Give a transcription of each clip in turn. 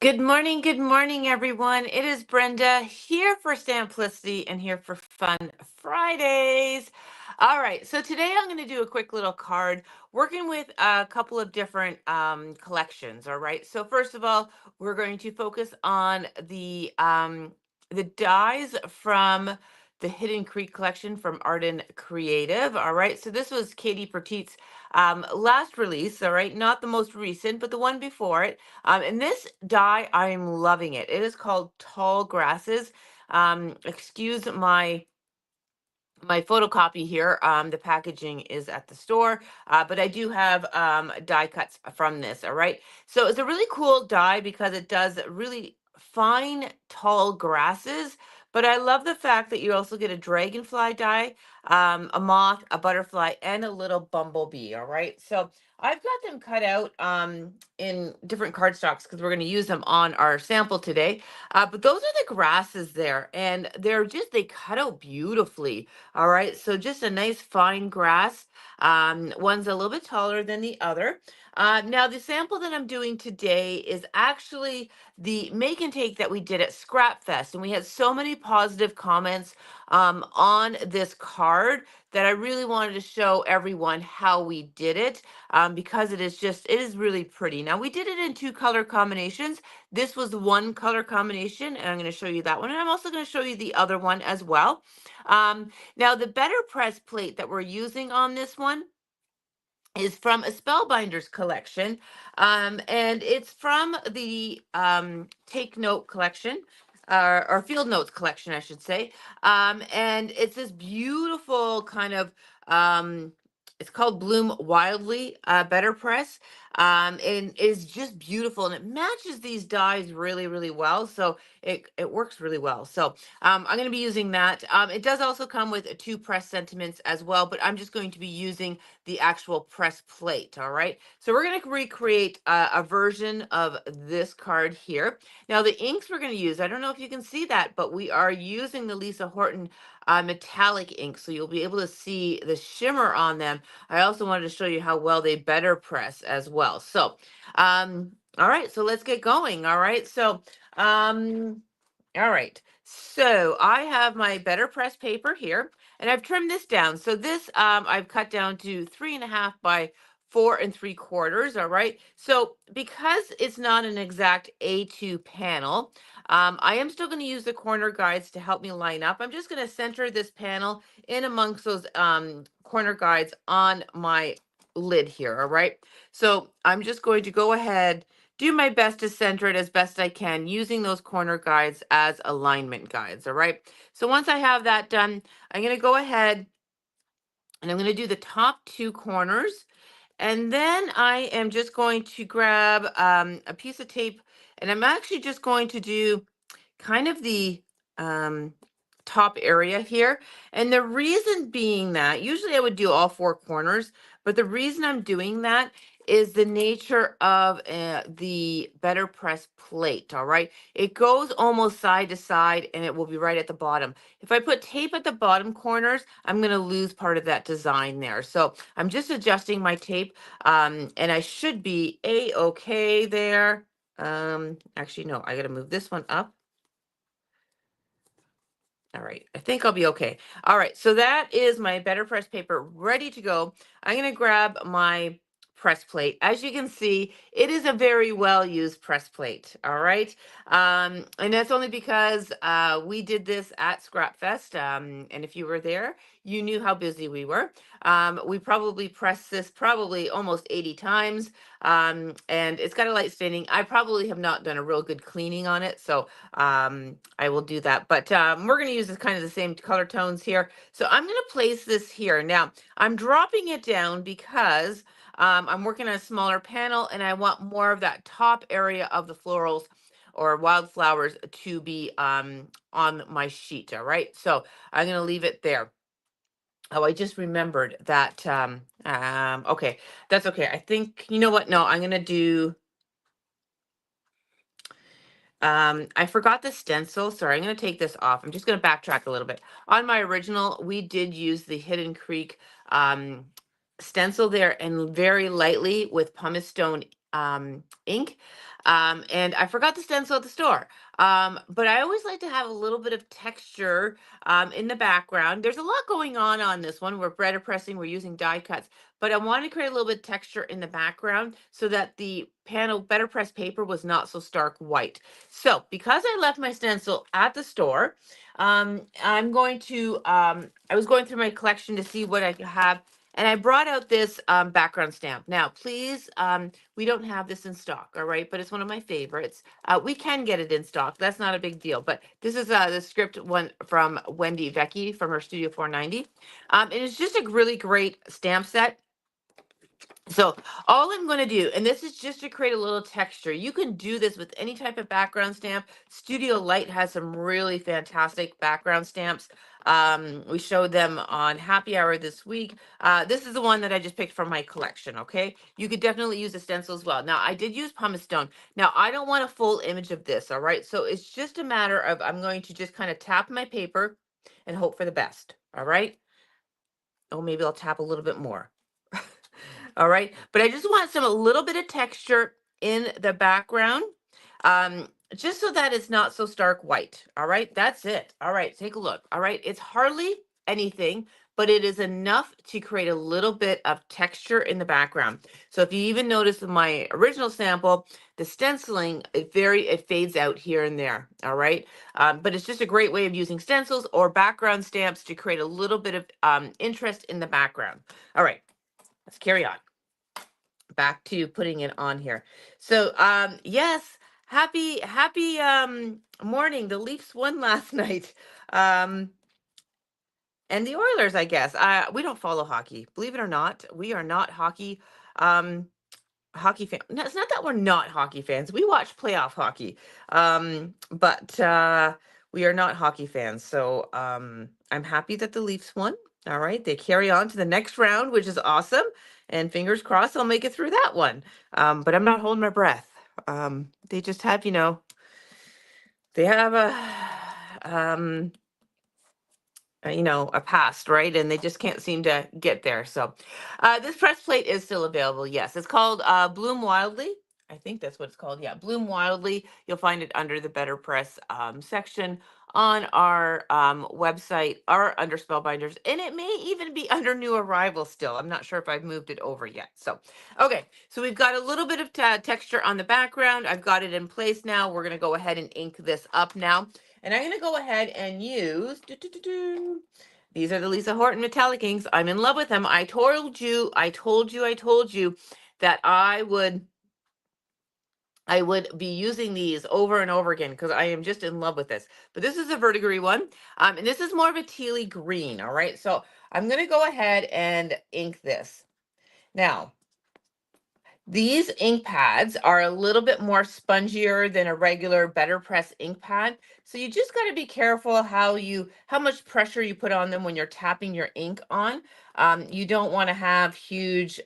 Good morning, everyone. It is Brenda here for Simplicity and here for Fun Fridays. All right, so today I'm going to do a quick little card working with a couple of different collections. All right, so first of all, we're going to focus on the dies from the Hidden Creek collection from Arden Creative. All right, so this was Katie Pertitte's last release. All right, not the most recent, but the one before it. And this die, I'm loving it. It is called Tall Grasses. Excuse my photocopy here. The packaging is at the store, but I do have die cuts from this. All right. So it's a really cool die because it does really fine, tall grasses. But I love the fact that you also get a dragonfly die, a moth, a butterfly, and a little bumblebee. All right. So I've got them cut out in different cardstocks because we're going to use them on our sample today. But those are the grasses there, and they cut out beautifully. All right, so just a nice fine grass. One's a little bit taller than the other. Now, the sample that I'm doing today is actually the make and take that we did at Scrap Fest, and we had so many positive comments on this card that I really wanted to show everyone how we did it because it is really pretty. Now, we did it in two color combinations. This was one color combination, and I'm going to show you that one, and I'm also going to show you the other one as well. Now, the BetterPress plate that we're using on this one is from a Spellbinders collection, and it's from the Take Note collection, or Field Notes collection, I should say. And it's this beautiful kind of, it's called Bloom Wildly BetterPress, and it's just beautiful, and it matches these dyes really, really well. So it works really well. So I'm going to be using that. It does also come with two press sentiments as well, but I'm just going to be using the actual press plate. All right. So we're going to recreate a version of this card here. Now, the inks we're going to use, I don't know if you can see that, but we are using the Lisa Horton metallic ink. So you'll be able to see the shimmer on them. I also wanted to show you how well they better press as well. So, all right. So let's get going. All right. All right. So I have my better press paper here, and I've trimmed this down. So this I've cut down to 3.5 by 4 3/4. All right. So because it's not an exact A2 panel, I am still going to use the corner guides to help me line up. I'm just going to center this panel in amongst those corner guides on my lid here. All right. So I'm just going to go ahead, do my best to center it as best I can using those corner guides as alignment guides. All right. So once I have that done, I'm going to go ahead and I'm going to do the top two corners. And then I am just going to grab a piece of tape, and I'm actually just going to do kind of the um, top area here. And the reason being that usually I would do all four corners, but the reason I'm doing that is the nature of the Better Press plate. All right. It goes almost side to side and it will be right at the bottom. If I put tape at the bottom corners, I'm going to lose part of that design there. So I'm just adjusting my tape, and I should be a-okay there. Actually, no, I got to move this one up. All right, I think I'll be okay. All right, so that is my Better Press paper ready to go. I'm going to grab my press plate. As you can see, it is a very well used press plate. All right, and that's only because we did this at Scrap Fest, and if you were there, you knew how busy we were. We probably pressed this probably almost 80 times, and it's got a light staining. I probably have not done a real good cleaning on it, so I will do that. But we're going to use this kind of the same color tones here. So I'm going to place this here. Now, I'm dropping it down because I'm working on a smaller panel and I want more of that top area of the florals or wildflowers to be on my sheet. All right. So I'm going to leave it there. Oh, I just remembered that. Okay, that's okay. I think, you know what? No, I'm going to do, I forgot the stencil. Sorry, I'm going to take this off. I'm just going to backtrack a little bit. On my original, we did use the Hidden Creek stencil there and very lightly with pumice stone ink. And I forgot the stencil at the store. But I always like to have a little bit of texture in the background. There's a lot going on this one. We're BetterPressing, we're using die cuts, but I wanted to create a little bit of texture in the background so that the panel BetterPress paper was not so stark white. So because I left my stencil at the store, I'm going to, I was going through my collection to see what I have, and I brought out this background stamp. Now, please, we don't have this in stock, all right? But it's one of my favorites. We can get it in stock. That's not a big deal. But this is the script one from Wendy Vecchi from her Studio 490. And it's just a really great stamp set. So all I'm going to do, and this is just to create a little texture. You can do this with any type of background stamp. Studio Light has some really fantastic background stamps. We showed them on Happy Hour this week. This is the one that I just picked from my collection, okay? You could definitely use a stencil as well. Now, I did use pumice stone. Now, I don't want a full image of this, all right? So it's just a matter of I'm going to just kind of tap my paper and hope for the best, all right? Oh, maybe I'll tap a little bit more. All right, but I just want a little bit of texture in the background, just so that it's not so stark white. All right, that's it. All right, take a look. All right, it's hardly anything, but it is enough to create a little bit of texture in the background. So if you even notice in my original sample, the stenciling, it fades out here and there. All right, but it's just a great way of using stencils or background stamps to create a little bit of interest in the background. All right, let's carry on. Back to putting it on here. So yes, happy morning. The Leafs won last night. Um and the Oilers, I guess. We don't follow hockey. Believe it or not, we are not um hockey fan. No, it's not that we're not hockey fans. We watch playoff hockey. But we are not hockey fans. So I'm happy that the Leafs won. All right. They carry on to the next round, which is awesome. And fingers crossed I'll make it through that one. But I'm not holding my breath. They just have, they have um a past, right? And they just can't seem to get there. So this press plate is still available. Yes, it's called Bloom Wildly. I think that's what it's called. Yeah, Bloom Wildly. You'll find it under the Better Press section on our website or under Spellbinders. And it may even be under New Arrival still. I'm not sure if I've moved it over yet. So, okay. So we've got a little bit of texture on the background. I've got it in place now. We're going to go ahead and ink this up now. And I'm going to go ahead and use, these are the Lisa Horton Metallic inks. I'm in love with them. I told you that I would be using these over and over again because I am just in love with this. But this is a verdigris one. And this is more of a tealy green, all right? So I'm going to go ahead and ink this. Now, these ink pads are a little bit more spongier than a regular BetterPress ink pad. So you just got to be careful how much pressure you put on them when you're tapping your ink on. You don't want to have huge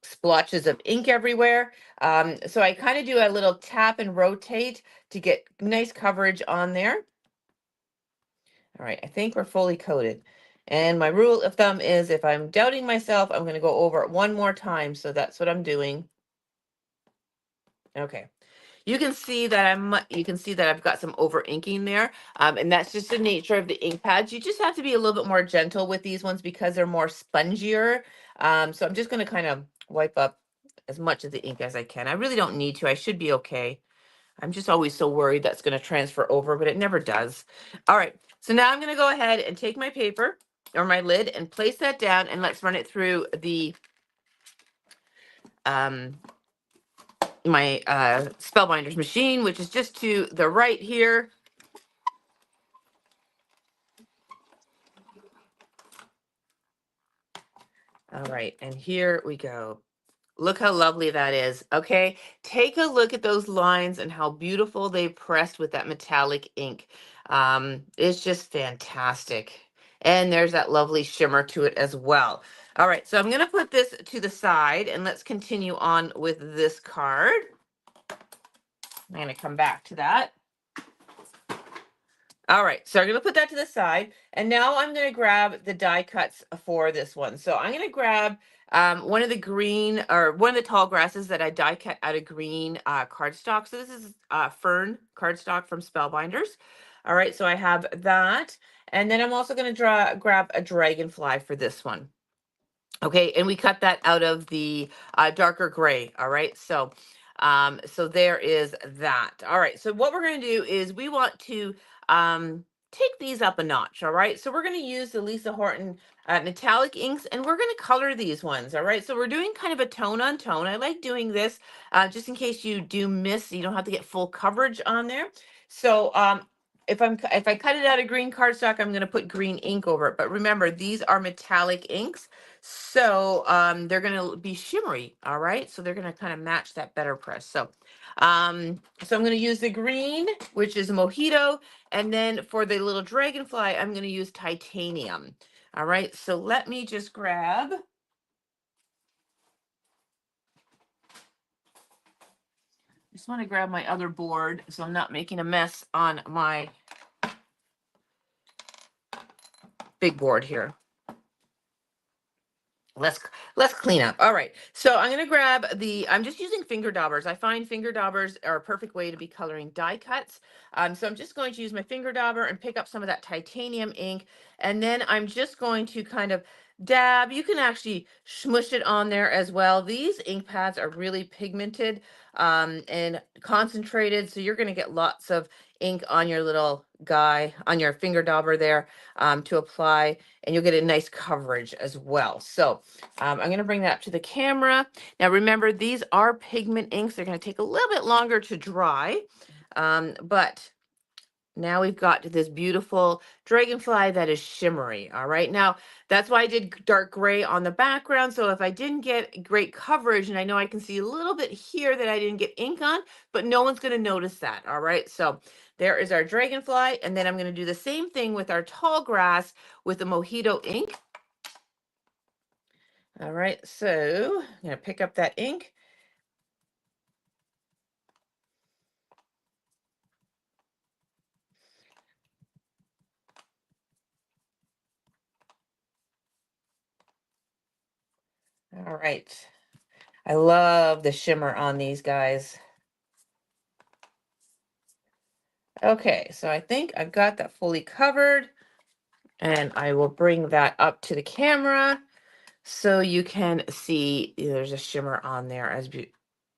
splotches of ink everywhere. So I kind of do a little tap and rotate to get nice coverage on there. All right, I think we're fully coated. And my rule of thumb is if I'm doubting myself, I'm going to go over it one more time. So that's what I'm doing. Okay. You can see that I've got some over inking there. And that's just the nature of the ink pads. You just have to be a little bit more gentle with these ones because they're more spongier. So I'm just going to kind of wipe up as much of the ink as I can. I really don't need to. I should be okay. I'm just always so worried that's going to transfer over, but it never does. All right. So now I'm going to go ahead and take my paper or my lid and place that down, and let's run it through the my Spellbinders machine, which is just to the right here. All right, and here we go. Look how lovely that is. Okay, take a look at those lines and how beautiful they pressed with that metallic ink. It's just fantastic. And there's that lovely shimmer to it as well. All right, so I'm going to put this to the side and let's continue on with this card. I'm going to come back to that. All right, so I'm going to put that to the side. And now I'm going to grab the die cuts for this one. So I'm going to grab one of the green or one of the tall grasses that I die cut out of green cardstock. So this is fern cardstock from Spellbinders. All right, so I have that. And then I'm also going to grab a dragonfly for this one. Okay, and we cut that out of the darker gray. All right, so there is that. All right, so what we're going to do is we want to take these up a notch. All right, so we're going to use the Lisa Horton metallic inks, and we're going to color these ones. All right, so we're doing kind of a tone on tone. I like doing this just in case you do miss, you don't have to get full coverage on there. So if I cut it out of green cardstock, I'm going to put green ink over it. But remember, these are metallic inks. So they're going to be shimmery, all right? So they're going to kind of match that BetterPress. So I'm going to use the green, which is Mojito, and then for the little dragonfly, I'm going to use titanium. All right, so let me just grab. Just want to grab my other board so I'm not making a mess on my big board here. Let's clean up. All right. So I'm going to grab I'm just using finger daubers. I find finger daubers are a perfect way to be coloring die cuts. So I'm just going to use my finger dauber and pick up some of that titanium ink. And then I'm just going to kind of dab. You can actually smush it on there as well. These ink pads are really pigmented and concentrated. So you're going to get lots of ink on your little guy, on your finger dauber there to apply, and you'll get a nice coverage as well. So I'm going to bring that up to the camera. Now remember, these are pigment inks. They're going to take a little bit longer to dry, but now we've got this beautiful dragonfly that is shimmery. All right. Now that's why I did dark gray on the background. So if I didn't get great coverage, and I know I can see a little bit here that I didn't get ink on, but no one's going to notice that. All right. So there is our dragonfly. And then I'm going to do the same thing with our tall grass with the Mojito ink. All right. So I'm going to pick up that ink. All right. I love the shimmer on these guys. Okay, so I think I've got that fully covered, and I will bring that up to the camera so you can see there's a shimmer on there as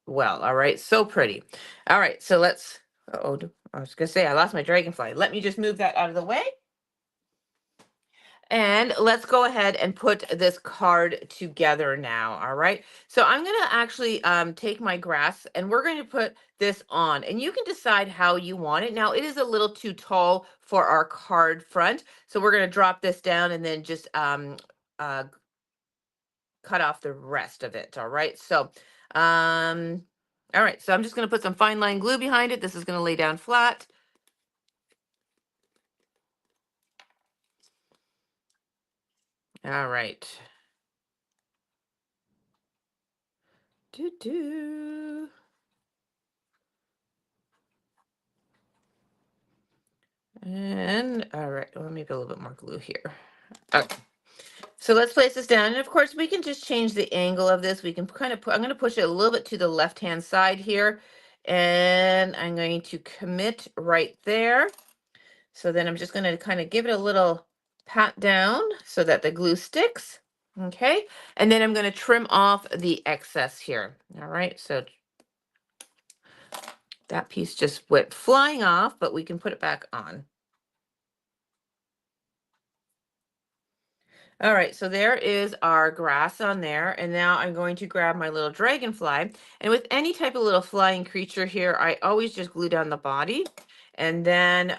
well. All right, so pretty. All right, so let's, oh, I was gonna say I lost my dragonfly. Let me just move that out of the way. And let's go ahead and put this card together now. All right. So I'm going to actually take my grass and we're going to put this on, and you can decide how you want it. Now it is a little too tall for our card front. So we're going to drop this down and then just uh, cut off the rest of it. All right. Um, all right. So I'm just going to put some fine line glue behind it. This is going to lay down flat. All right. Do do. And all right, well, maybe a little bit more glue here. Okay. So let's place this down. And of course, we can just change the angle of this. We can kind of put, I'm going to push it a little bit to the left-hand side here. And I'm going to commit right there. So then I'm just going to kind of give it a little pat down so that the glue sticks. Okay. And then I'm going to trim off the excess here. All right. So that piece just went flying off, but we can put it back on. All right, so there is our grass on there. And now I'm going to grab my little dragonfly. And with any type of little flying creature here, I always just glue down the body. And then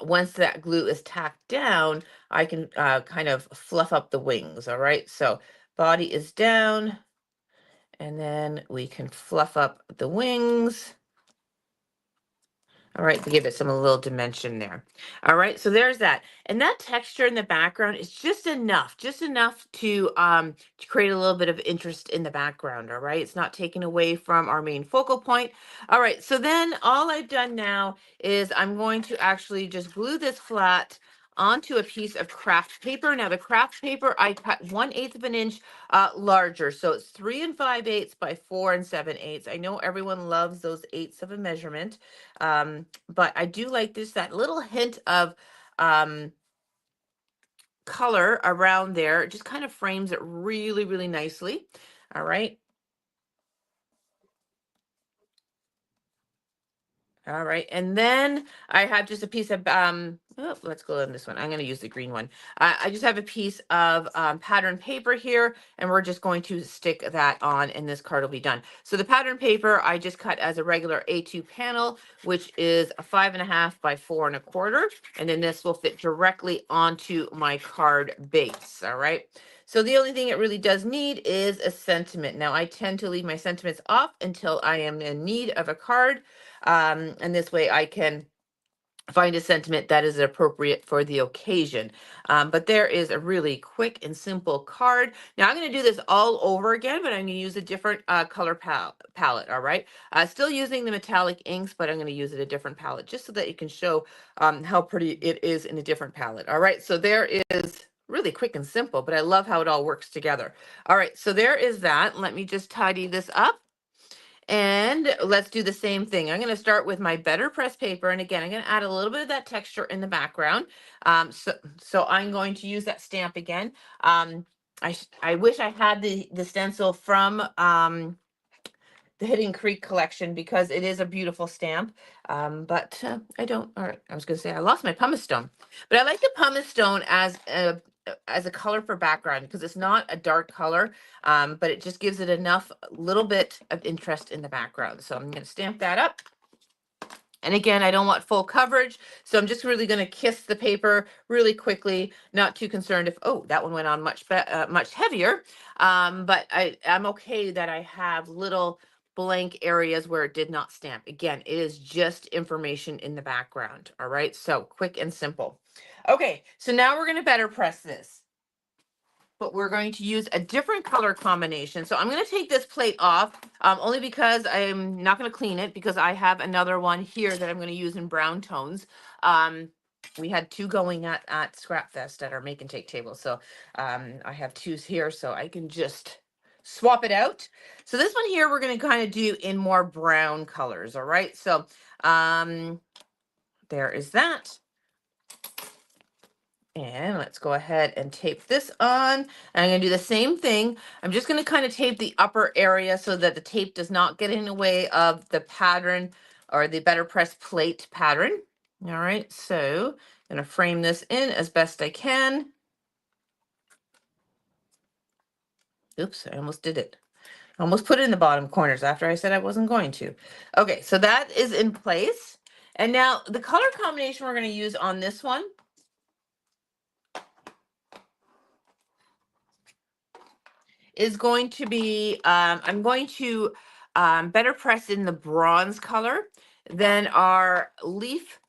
once that glue is tacked down, I can kind of fluff up the wings. All right, so body is down. And then we can fluff up the wings. All right, to give it some a little dimension there. All right, so there's that. And that texture in the background is just enough to create a little bit of interest in the background. All right, it's not taking away from our main focal point. All right, so then all I've done now is I'm going to actually just glue this flat onto a piece of craft paper. Now the craft paper I cut 1/8 of an inch larger, so it's 3 5/8 by 4 7/8. I know everyone loves those eighths of a measurement. But I do like this, that little hint of um, color around there. It just kind of frames it really, really nicely. All right. All right, and then I have just a piece of oh, let's go on this one. I'm going to use the green one. I just have a piece of pattern paper here, and we're just going to stick that on, and this card will be done. So the pattern paper I just cut as a regular A2 panel, which is a 5 1/2 by 4 1/4, and then this will fit directly onto my card base. All right. So the only thing it really does need is a sentiment. Now I tend to leave my sentiments off until I am in need of a card. And this way I can find a sentiment that is appropriate for the occasion. But there is a really quick and simple card. Now I'm going to do this all over again, but I'm going to use a different color palette. All right. Still using the metallic inks, but I'm going to use it a different palette just so that you can show how pretty it is in a different palette. All right. So there is really quick and simple, but I love how it all works together. All right. So there is that. Let me just tidy this up. And let's do the same thing. I'm going to start with my BetterPress paper. And again, I'm going to add a little bit of that texture in the background. So I'm going to use that stamp again. I wish I had the stencil from the Hidden Creek collection because it is a beautiful stamp. But I don't, all right, I was going to say I lost my pumice stone, but I like the pumice stone as a color for background because it's not a dark color, but it just gives it enough little bit of interest in the background. So I'm going to stamp that up. And again, I don't want full coverage, so I'm just really going to kiss the paper really quickly, not too concerned if, oh, that one went on much heavier. But I'm okay that I have little blank areas where it did not stamp. Again, it is just information in the background. All right, so quick and simple. Okay, so now we're going to better press this, but we're going to use a different color combination. So I'm going to take this plate off only because I'm not going to clean it because I have another one here that I'm going to use in brown tones. We had two going at Scrap Fest at our make and take table. So I have two here so I can just swap it out. So this one here, we're going to kind of do in more brown colors. All right. So there is that. And let's go ahead and tape this on. And I'm going to do the same thing. I'm just going to kind of tape the upper area so that the tape does not get in the way of the pattern or the BetterPress plate pattern. All right, so I'm going to frame this in as best I can. Oops, I almost did it. I almost put it in the bottom corners after I said I wasn't going to. Okay, so that is in place. And now the color combination we're going to use on this one is going to be, I'm going to better press in the bronze color. Then our leaf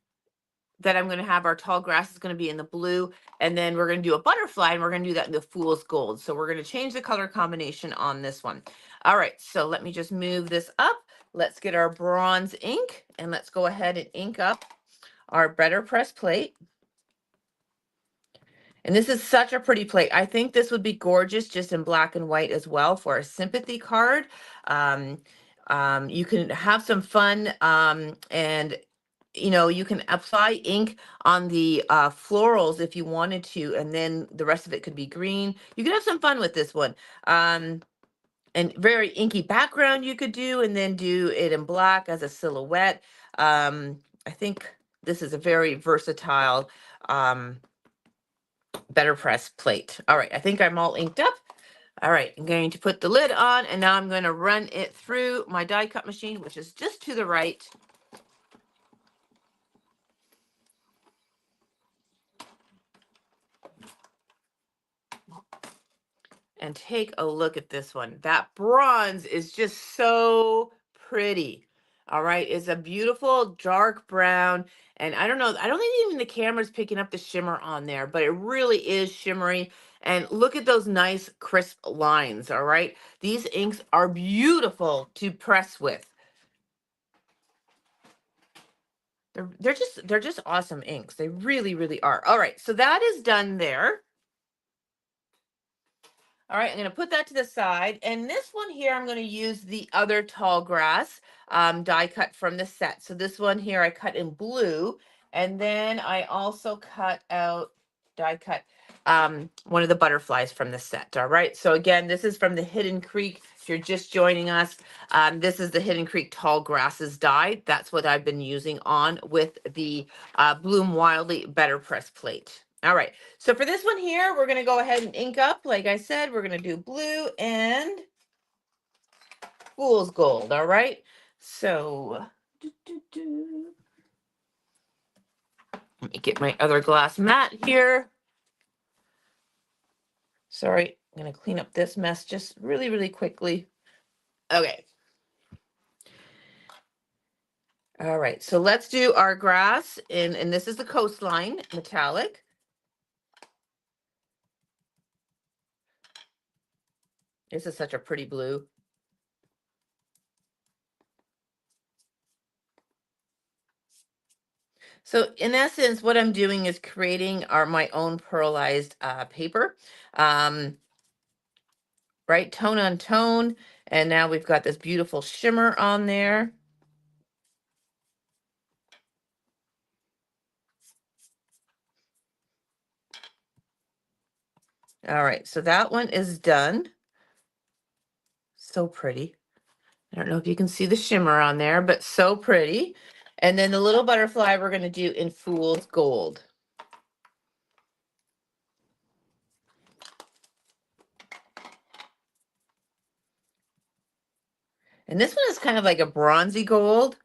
that I'm going to have, our tall grass, is going to be in the blue. And then we're going to do a butterfly, and we're going to do that in the fool's gold. So we're going to change the color combination on this one. All right, so let me just move this up. Let's get our bronze ink, and let's go ahead and ink up our BetterPress plate. And this is such a pretty plate. I think this would be gorgeous just in black and white as well for a sympathy card. Um, you can have some fun and you can apply ink on the florals if you wanted to, and then the rest of it could be green. You could have some fun with this one. And very inky background you could do, and then do it in black as a silhouette. I think this is a very versatile BetterPress plate. All right, I think I'm all inked up. All right, I'm going to put the lid on, and now I'm going to run it through my die cut machine, which is just to the right. And take a look at this one. That bronze is just so pretty. All right, it's a beautiful dark brown. And I don't know, I don't think even the camera's picking up the shimmer on there, but it really is shimmery. And look at those nice crisp lines. All right, these inks are beautiful to press with. They're just awesome inks. They really, really are. All right, so that is done there. All right, I'm going to put that to the side. And this one here, I'm going to use the other tall grass die cut from the set. So this one here, I cut in blue. And then I also die cut one of the butterflies from the set. All right. So again, this is from the Hidden Creek. If you're just joining us, this is the Hidden Creek Tall Grasses die. That's what I've been using on with the Bloom Wildly Better Press plate. All right. So for this one here, we're going to go ahead and ink up. Like I said, we're going to do blue and fool's gold. All right. So let me get my other glass mat here. Sorry, I'm going to clean up this mess just really, really quickly. Okay. All right. So let's do our grass and this is the coastline metallic. This is such a pretty blue. So in essence, what I'm doing is creating my own pearlized paper, right? Tone on tone. And now we've got this beautiful shimmer on there. All right, so that one is done. So pretty. I don't know if you can see the shimmer on there, but so pretty. And then the little butterfly we're going to do in Fool's Gold. And this one is kind of like a bronzy gold.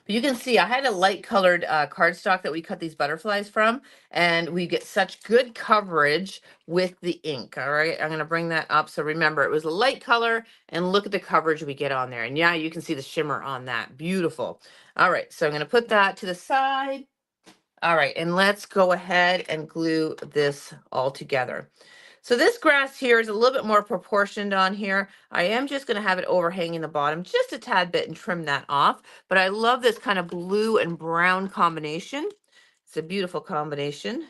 But you can see I had a light colored cardstock that we cut these butterflies from, and we get such good coverage with the ink. All right, I'm going to bring that up. So remember, it was a light color, and look at the coverage we get on there. And yeah, you can see the shimmer on that. Beautiful. All right, so I'm going to put that to the side. All right, and let's go ahead and glue this all together. So this grass here is a little bit more proportioned on here. I am just going to have it overhanging the bottom just a tad bit and trim that off. But I love this kind of blue and brown combination. It's a beautiful combination.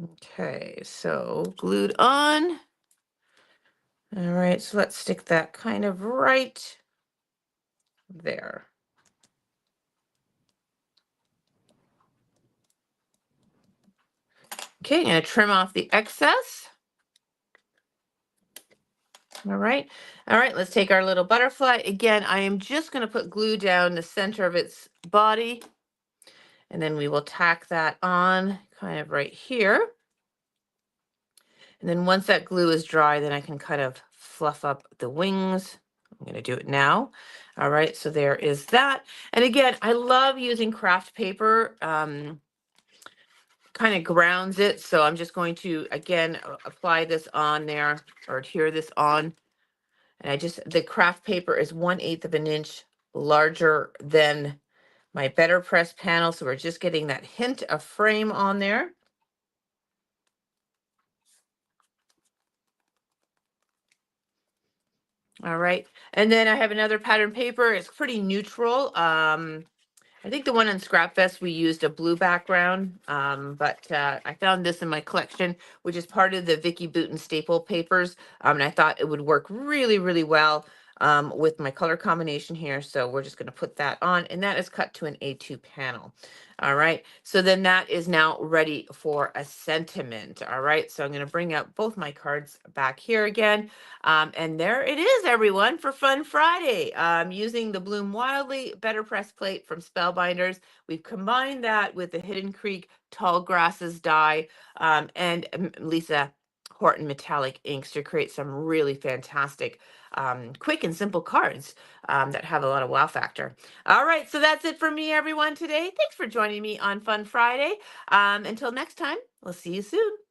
Okay, so glued on. All right, so let's stick that kind of right there. Okay, I'm going to trim off the excess. All right. All right, let's take our little butterfly. Again, I am just going to put glue down the center of its body. And then we will tack that on kind of right here. And then once that glue is dry, then I can kind of fluff up the wings. I'm going to do it now. All right, so there is that. And again, I love using craft paper. Kind of grounds it. So I'm just going to, again, apply this on there or adhere this on. And the craft paper is 1/8 of an inch larger than my BetterPress panel. So we're just getting that hint of frame on there. All right. And then I have another pattern paper. It's pretty neutral. I think the one on Scrap Fest, we used a blue background, but I found this in my collection, which is part of the Vicky Booten staple papers. And I thought it would work really, really well with my color combination here. So we're just going to put that on, and that is cut to an A2 panel. All right. So then that is now ready for a sentiment. All right. So I'm going to bring up both my cards back here again. And there it is, everyone, for Fun Friday. Using the Bloom Wildly Better Press plate from Spellbinders. We've combined that with the Hidden Creek Tall Grasses die and Lisa Horton metallic inks to create some really fantastic, quick and simple cards that have a lot of wow factor. All right, so that's it for me, everyone, today. Thanks for joining me on Fun Friday. Until next time, we'll see you soon.